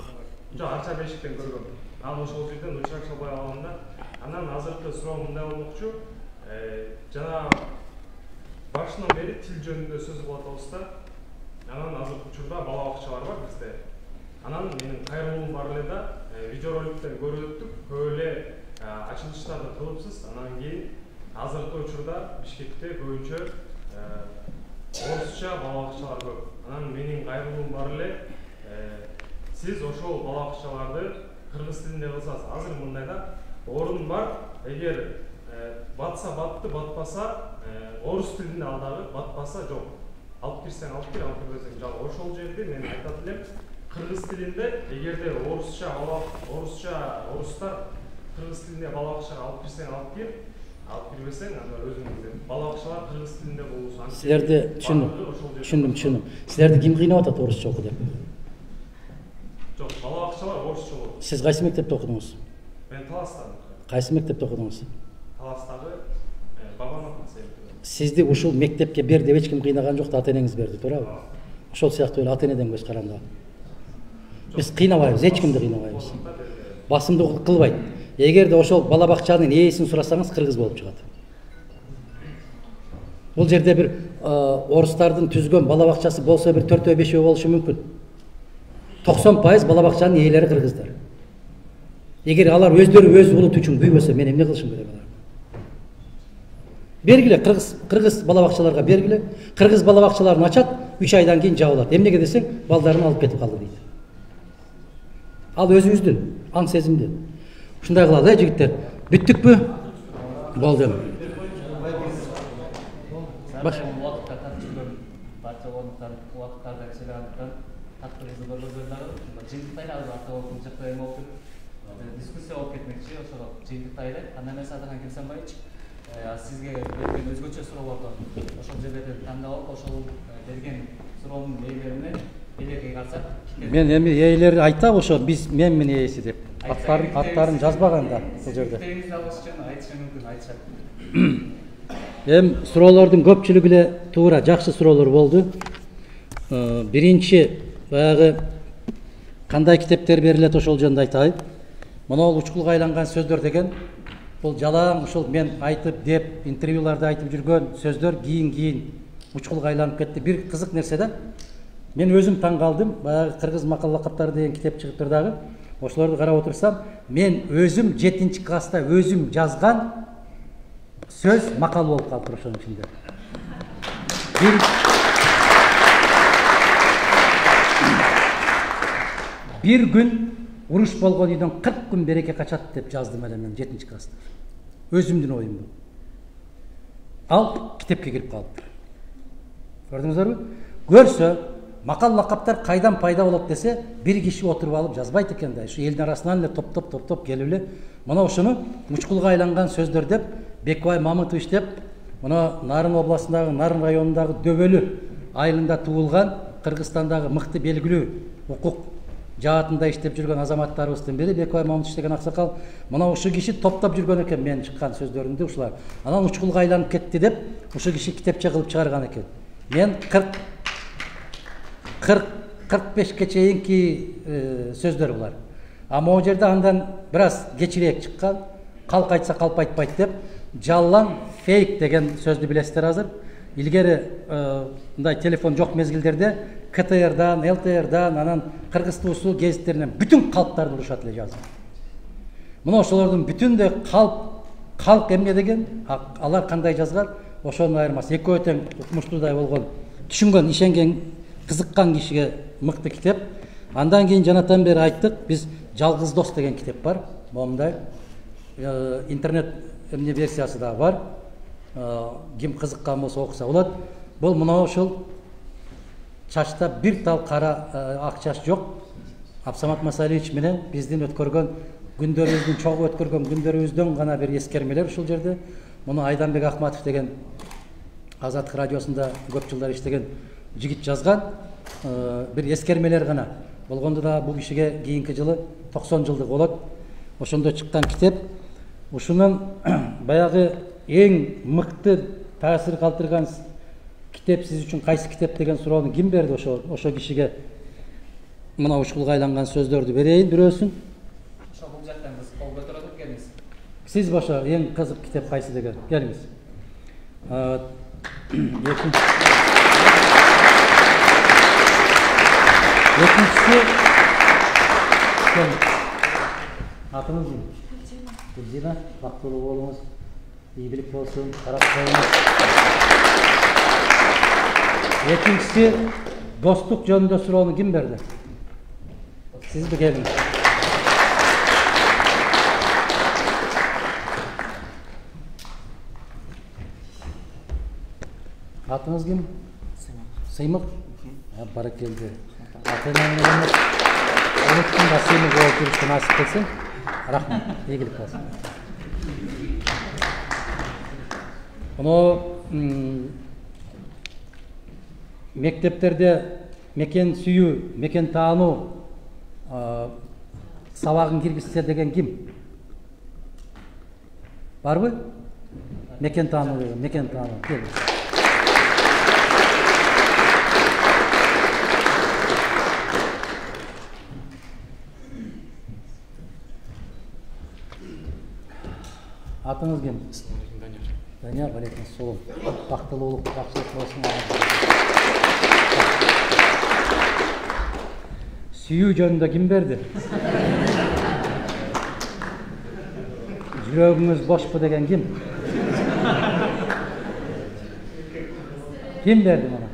Жок, Арча Бешиктен көргөм. Ал ошол жерден учак чалбай алганда, анан азыркы суроо мындай болмокчу. Жана башынан бери тил жөнүндө сөз кылып атабыз да. Анан азыркы учурда бала бакчалар бар бизде. Анан менин кайрылуум бар эле да, видеороликтен көрүп өттүк, көп эле ачылыштарды кылыпсыз. Анан кийин азыркы учурда Бишкекте көбүнчө орусча бала бакчалар көп. Анан менин кайрылуум бар эле, сиз ошол бала бакчаларды кыргыз тилинде кылсаңыз, азыр мындай да, орун бар. Эгер батса батты, батпаса орус тилинде ал дагы, батпаса жок. Алып кирсең алып кир, алып кирбесең жок. Ошол жерде мен айтат элем, кыргыз тилинде эгерде орустар кыргыз тилинде бала бакчага алып кирсең алып кир, алып кирбесең анда өзүңүздөр. Бала бакчалар кыргыз тилинде болсун. Силерди түшүндүм. Силерди ким кыйнап атат орусча оку деп? Жок, бала бакчалар орусча болот. Сиз кайсы мектепте окудуңуз? Мен Таластан. Кайсы мектепте окудуңуз? Таластагы Бабанов мектебинде. Сизди ушул мектепке бер деп эч ким кыйнаган жок да, ата-энеңиз берди, туурабы? Ошол сыяктуу эле ата-энеден көз каранды. Биз кыйнабайбыз, эч кимди кыйнабайбыз. Басымдуу кылбайт. Эгерде ошол бала бакчанын ээсин сурасаңыз, кыргыз болуп чыгат. Бул жерде бир орустардын түзгөн бала бакчасы болсо бир 4-5 болушу мүмкүн. 90% бала бакчанын ээлери кыргыздар. Эгер алар өздөрү өз улут үчүн күйбөсө, мен эмне кылышым керек алар? Бергиле, кыргыз бала бакчаларга бергиле. Кыргыз бала бакчаларын ачат, 3 айдан кийин жабылат. Эмнеге десең, балдарын алып кетип калды дейт. Ал өзүбүздүн аң сезимди. Ушундай кылалы, жигиттер. Бүттүкпү? Болду. Баш. Дискуссия болуп кетмекчи, ошол жыйынтыктайлы. Андан эмес Адырхан Кемсенбаевич, сизге берген өзгөчө суроолорду ошол жерден тандап алып, ошол берген суроонун ээлерине элеге карасак. Мен эми ээлери айтам, ошо мен ээси деп. Аттарын жазбаган да бул жерде. Теңиз алыш үчүн айтышы мүмкүн, айтышат. Суроолордун көпчүлүгү эле туура, жакшы суроолор болду. Биринчи баягы кандай китептер берилет ошол жөнүндө айтайын. Монол учкулга айланган сөздөр деген бул жалаң ушул мен айтып деп интервьюларда айтып жүргөн сөздөр кийин учкулга айланып кетти. Бир кызык нерсе да. Мен өзүм таң калдым. Баягы кыргыз макал лакаптары деген китеп чыгыптыр дагы. Ошолорду карап отурсам, мен өзүм 7-класста өзүм жазган сөз макал болуп калыптыр ошонун ичинде. Бир күн уруш болгон үйдөн 40 күн береке качат деп жаздым эле мен 7-класста. Өзүмдүн оюм бул. Ал китепке кирип калыптыр. Көрдүңүздөрбү? Көрсө, макал лакаптар кайдан пайда болот десе, бир киши отуруп алып жазбайт экен да. Ушу элдин арасынан эле топтоп келип эле мына ушуну учкулга айланган сөздөр деп Бекбай Мамытович деп, мына Нарын областындагы Нарын районундагы Дөбөлү айылында туулган Кыргызстандагы мыкты белгилүү укук жаатында иштеп жүргөн азаматтарыбыздын бири Бекбай Момунтович деген аксакал мына ушул киши топтоп жүргөн экен менин чыккан сөздөрүмдү ушулар. Анан учкулга айланып кетти деп ушул киши китепче кылып чыгарган экен. Мен 40-45ке чейинки сөздөр булар. А могу жерде андан бир аз кечирээк чыккан, калк айтса калп айтпайт деп жаллан, фейк деген сөздү билесиздер азыр. Илгери мындай телефон жок мезгилдерде КТРдан, ЛТРдан, анан Кыргыз туусу гезиттеринен бүтүн калптарды урушат эле жазып. Мына ошолордун бүтүндөй калк эмне деген, алар кандай жазган, ошонун айырмасы. Экөө тең укмуштуудай болгон, түшүнгөн, ишенген, кызыккан кишиге мыкты китеп. Андан кийин жанатан бери айттык, биз Жалгыз дос деген китеп бар. Момундай интернет эмне версиясы да бар. Ким кызыккан болсо окуса болот. Бул мына ошол чачта бир тал кара ак чач жок. Абсамат Масалиевич менен биздин өткөргөн күндөрүбүздүн, чогуу өткөргөн күндөрүбүздөн гана бир эскермелер ушул жерде. Муну Айданбек Ахматов деген Азаттык радиосунда көп жылдар иштеген жигит жазган бир эскермелер гана. Болгондо да бул кишиге кийинки жылы 90 жылдык болот. Ошондо чыккан китеп. Ушунун баягы эң мыкты таасир калтырган китеп сиз үчүн кайсы китеп деген суроону ким берди ошо кишиге? Мына ушкулга айланган сөздөрдү берейин бирөөсүн. Ошо бул жактан биз кол көтөрөлүп келиңиз. Сиз баша эң кызык китеп кайсы деген? Келиңиз. Экинчиси атыңыз ким? Гүлзина, бактылуу болуңуз, ийгилик болсун, карап коюңуз. Экинчиси достук жөнүндө суроону ким берди? Сизби келиңиз. Атыңыз ким? Сыймык. Баракелди. Атыңыз Unuttun da seni golcülükte nasip etsin. Rahmet, iyilik olsun. Bunu mekteplerde meken suyu, meken taanuu sabagın kirgizse degen kim? Var mı? Meken taanuu degen, meken taanuu. Gelin. Атыңыз кім? Данияр, алейкум ассалам. Бактылуулук, жакшылык болсун. Сүйүү жөнүндө ким берди? Жүрөгүңүз бошпу деген ким? Ким берди муну?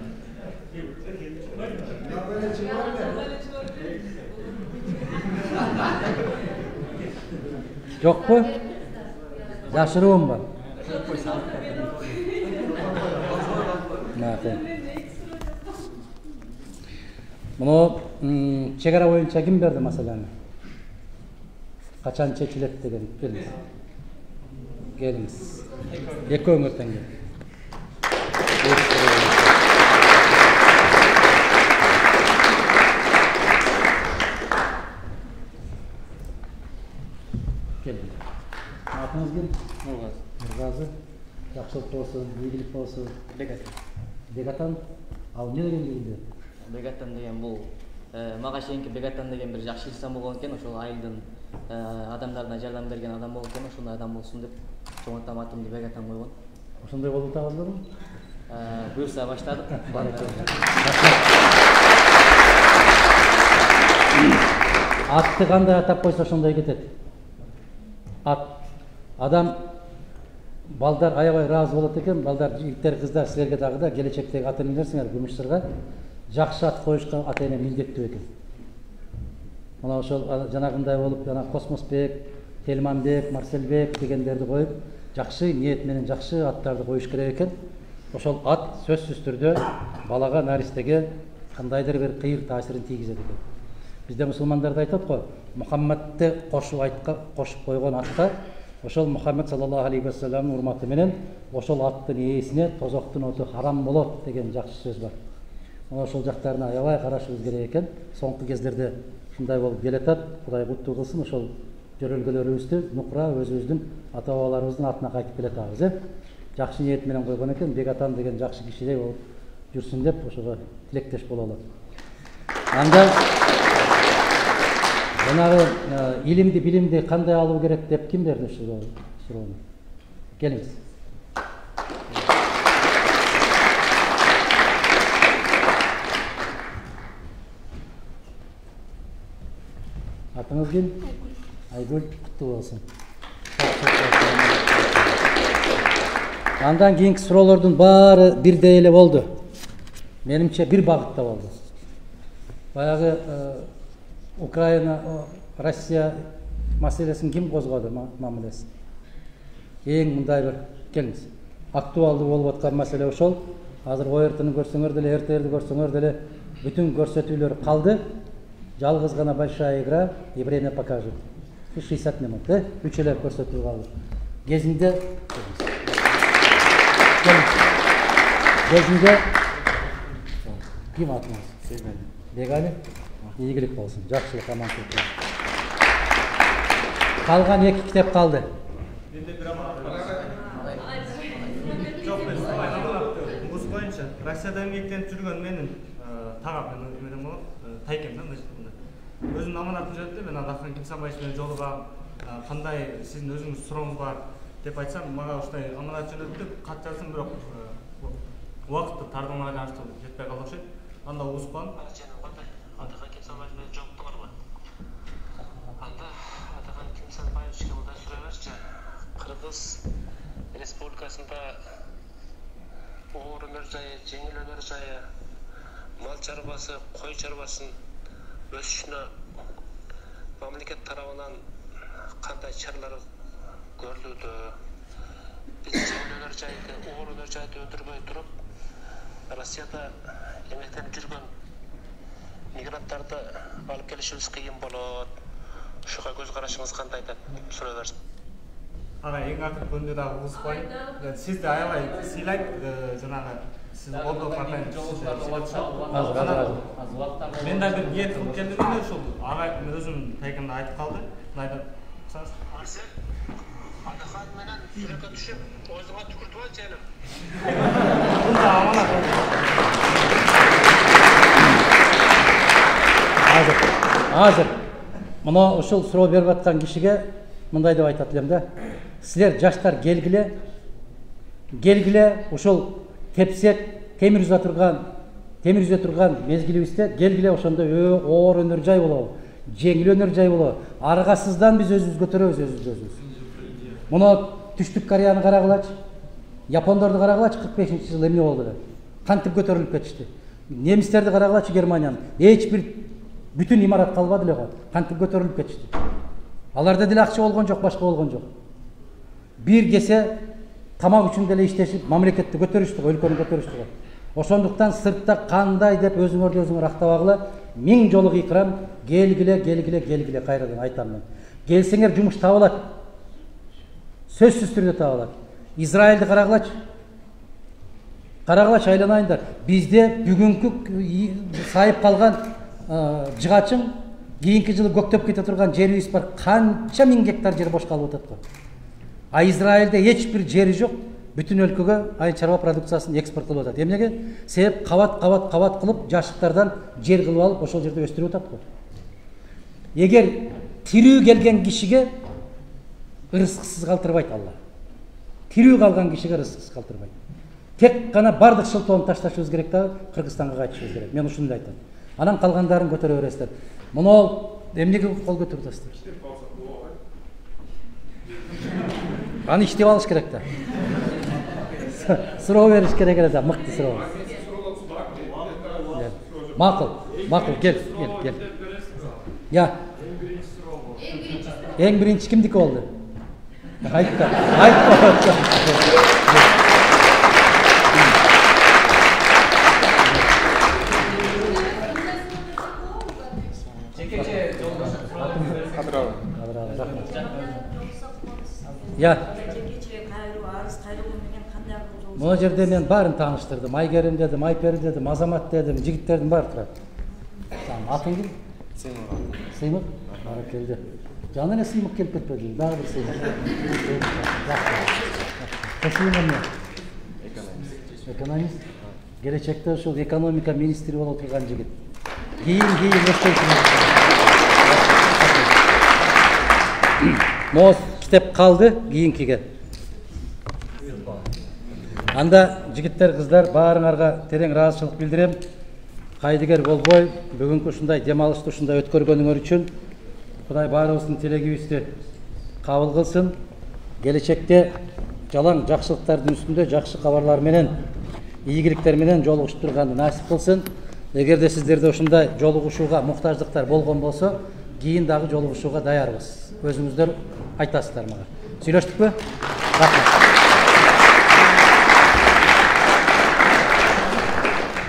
Жокпу? Жашыруум бар. Муну чегара боюнча ким берди маселени? Качан чечилет деген. Келиңиз. Келиңиз. Экөөңөр тең кел. Келди. Атыңыз ким? Нургазы. Жакшылык болсун, ийгилик болсун. Бегатан. Бегатан. Ал эмне деген келди? Бегатан деген бул мага чейинки Бегатан деген бир жакшы инсан болгон экен, ошол айылдын адамдарына жардам берген адам болгон экен, ошондой адам болсун деп чоңойтам атымды Бегатан койгон. Ошондой болуп атабылдырбы? Буюрса баштадык. Атты кандай атап койсо ошондой кетет. Ат. Адам балдар аябай ыраазы болот экен. Балдар, жигиттер, кыздар силерге дагы да келечектеги ата энелерсиңер, күмүшсырга жакшы ат коюшка ата эне милдеттүү экен. Мына ошол жанагындай болуп, жана Космосбек, Телманбек, Марселбек дегендерди коюп, жакшы ниет менен жакшы аттарды коюш керек экен. Ошол ат сөзсүз түрдө балага, наристеге кандайдыр бир кыйыр таасирин тийгизет экен. Бизде мусулмандарда айтат го, Мухаммадты кошуп койгон атка ошол Мухаммад саллаллаху алейхи ва салламдын урматы менен ошол аттын ээсине тозоктун оту харам болот деген жакшы сөз бар. Ошол жактарына аябай карашыбыз керек экен. Соңку кездерде ушундай болуп келатат. Кудай куттуу кылсын. Ошол жөрөлгөлөрүбүздү нукра өзүбүздүн ата бабаларыбыздын атына кайтып келатабыз. Жакшы ниет менен койгон экен, Бек атам деген жакшы кишидей болуп жүрсүн деп ошого тилектеш бололу. Анда жанагы илимди, билимди кандай алуу керек деп ким берди суроону? Келиңиз. Атыңыз ким? Айгүл, куттуу болсун. Андан кийинки суроолордун баары бирдей эле болду. Менимче бир багытта болду. Баягы Украина, Россия маселесин ким козгоду мамилесин? Эң мындай бир келиңиз. Актуалдуу болуп аткан маселе ошол. Азыр ОРТны көрсөңөр деле, РТРди көрсөңөр деле бүтүн көрсөтүүлөр калды. Жалгыз гана большая игра и время покажет. 60 минут, 3 эле көрсөтүү калды. Кезинде ким атыңыз? Бегали? Ийгилик болсун, жакшылык амандык болсун. Калган 2 китеп калды. Бус боюнча Россияда эмгектенип жүргөн менин тагам менен болот. Тайкем да мына. Өзүмдүн аманатын жөнөттү, мен Адахан Кимсанбаевич менен жолугам. Кандай сиздин өзүңүз сурооңуз бар деп айтсам, мага ушундай аманат жөнөттү, кат жаздым, бирок убакытты тардымага жараштуу жетпей калды окшойт. Анда угушкан. Адахан Кимсанбаевич менен жолуктуңарбы? Анда Адахан Кимсанбаевичке мындай суроо берчи. Кыргыз Республикасында оор өнөр жайы, жеңил өнөр жайы, мал чарбасы, кой чарбасын өсүшүнө мамлекет тарабынан кандай чаралар көрүлүүдө? Биз жеңил өнөр жайды, оор өнөр жайды өндүрбөй туруп, Россияда эмгектенип жүргөн мигранттарды алып келишибиз кыйын болот. Ушуга көз карашыңыз кандай деп суроо берсин. Ага, эң акыркы күндө дагы угушпай. Сизди аябай сыйлайт, жанагы сиз колдоп атайын. Мен да бир ниет кылып келдим эле ушул. Ага, мен өзүм тайгында айтып калды. Мындай кылсаңыз. Арсен, Адахан менен жүрөккө түшүп, өзүңө түкүртүп ал жаным. Бунда аманат. Азыр мына ушул суроо берип аткан кишиге мындай деп айтат элем да. Силер жаштар келгиле ушул тепсек темир үзө турган мезгилибизде келгиле ошондо оор өнөр жай болобу, жеңил өнөр жай болобу. Аргасыздан биз өзүбүз көтөрөбүз өзүбүз. Муну Түштүк Кореяны карагылачы, Япондорду карагылачы, 45-жылы эмне болду эле? Кантип көтөрүлүп кетишти. Немистерди карагылачы, Германияны. Эч бир бүтүн имарат калбады эле го. Кантип көтөрүлүп кетишти. Аларда деле акча болгон жок, башка болгон жок. Бир кесе тамак үчүн деле иштешип, мамлекетти көтөрүштү, өлкөнү көтөрүштү. Ошондуктан сыртта кандай деп өзүңөрдү өзүңөр актабагыла, 1000 жолу кыйкырам, келгиле кайрадан айтам мен. Келсеңер жумуш табылат. Сөзсүз түрдө табылат. Израилди карагылачы. Айланайындар. Бизде бүгүнкү сайып калган жыгачың кийинки жылы көктөп кете турган жерибиз бар. Канча 1000 гектар жер бош калып атат го. А Израилде эч бир жери жок. Бүтүн өлкөгө айыл чарба продукциясын экспорттолуп атат. Эмнеге? Себеп кабат кылып жашыктардан жер кылып алып, ошол жерде өстүрүп атат го. Эгер тирүү келген кишиге ырыскысыз калтырбайт Алла. Тирүү калган кишиге ырыскысыз калтырбайт. Тек гана бардык шылтоону ташташыбыз керек да, Кыргызстанга кайтышыбыз керек. Мен ушуну айтам. Анан калгандарын көтөрө бересиздер. Муну эмнеге кол көтөрүп атасыздар? Аны иштеп алыш керек да. Суроо бериш керек эле да, мыкты суроо. Макул, кел. Я. Эң биринчи кимдики болду? Айтты. Я. Мына жерде мен барын тааныштырдым. Айгерим дедим, Айпери дедим, Азамат дедим, жигиттердин баары турат. Атың ким? Сыймык? Келді. Жанына сыймык келіп кетпеді. Дағы бір сыймык. Қосылыңа не? Экономист. Келечекте ошол экономика министри болуп турган жигит. Кейін Моз китеп қалды кийинкиге. Анда жигиттер, кыздар, баарыңарга терең ыраазычылык билдирем. Кайдыгер болбой, бүгүнкү ушундай демалышты ушундай өткөргөнүңөр үчүн Кудай баарыбыздын тилегибизди кабыл кылсын. Келечекте жалаң жакшылыктардын үстүндө жакшы кабарлар менен, ийгиликтер менен жолугушуп турганды насип кылсын. Эгерде сиздерде ушундай жолугушууга муктаждыктар болгон болсо, кийин дагы жолугушууга даярбыз. Өзүңүздөр айтасыздар мага. Сүйлөштүкпү? Рахмат.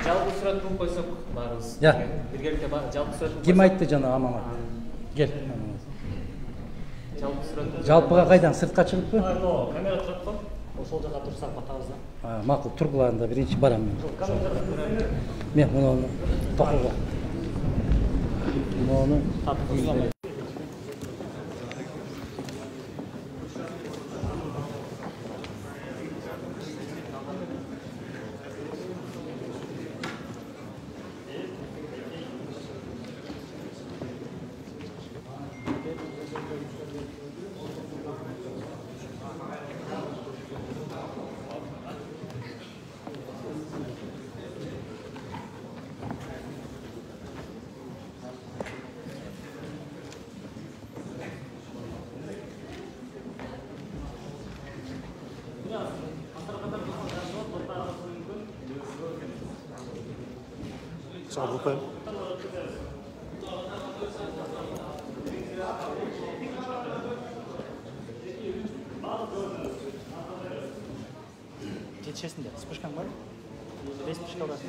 Жалпы сурат кылып койсок баарыбыз. Биргеликте жалпы сурат. Ким айтты жана Амамат? Кел. Жалпы сурат. Жалпыга кайдан, сыртка чыгыппы? Камера турат го. Ошол жака турсак батабыз да. Макул, тургуларында биринчи барам мен. Мен муну токуга. Муну тапкызам. Sağ olun. Жетишесинде спичкаң бар? 5 спичка аласың.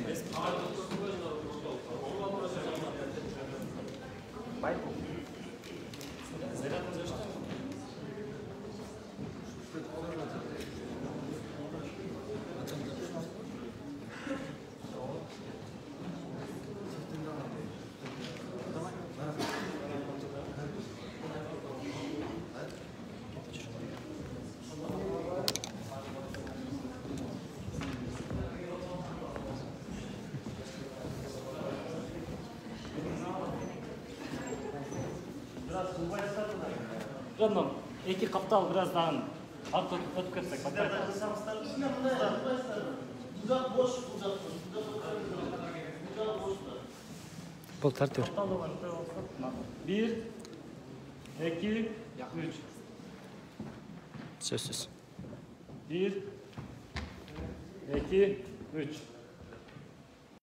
Бай. Жаным, эки каптал бираздан өтүп кетсек. Бул тартып. 1, 2, 3. Сөзсүз. 1, 2, 3.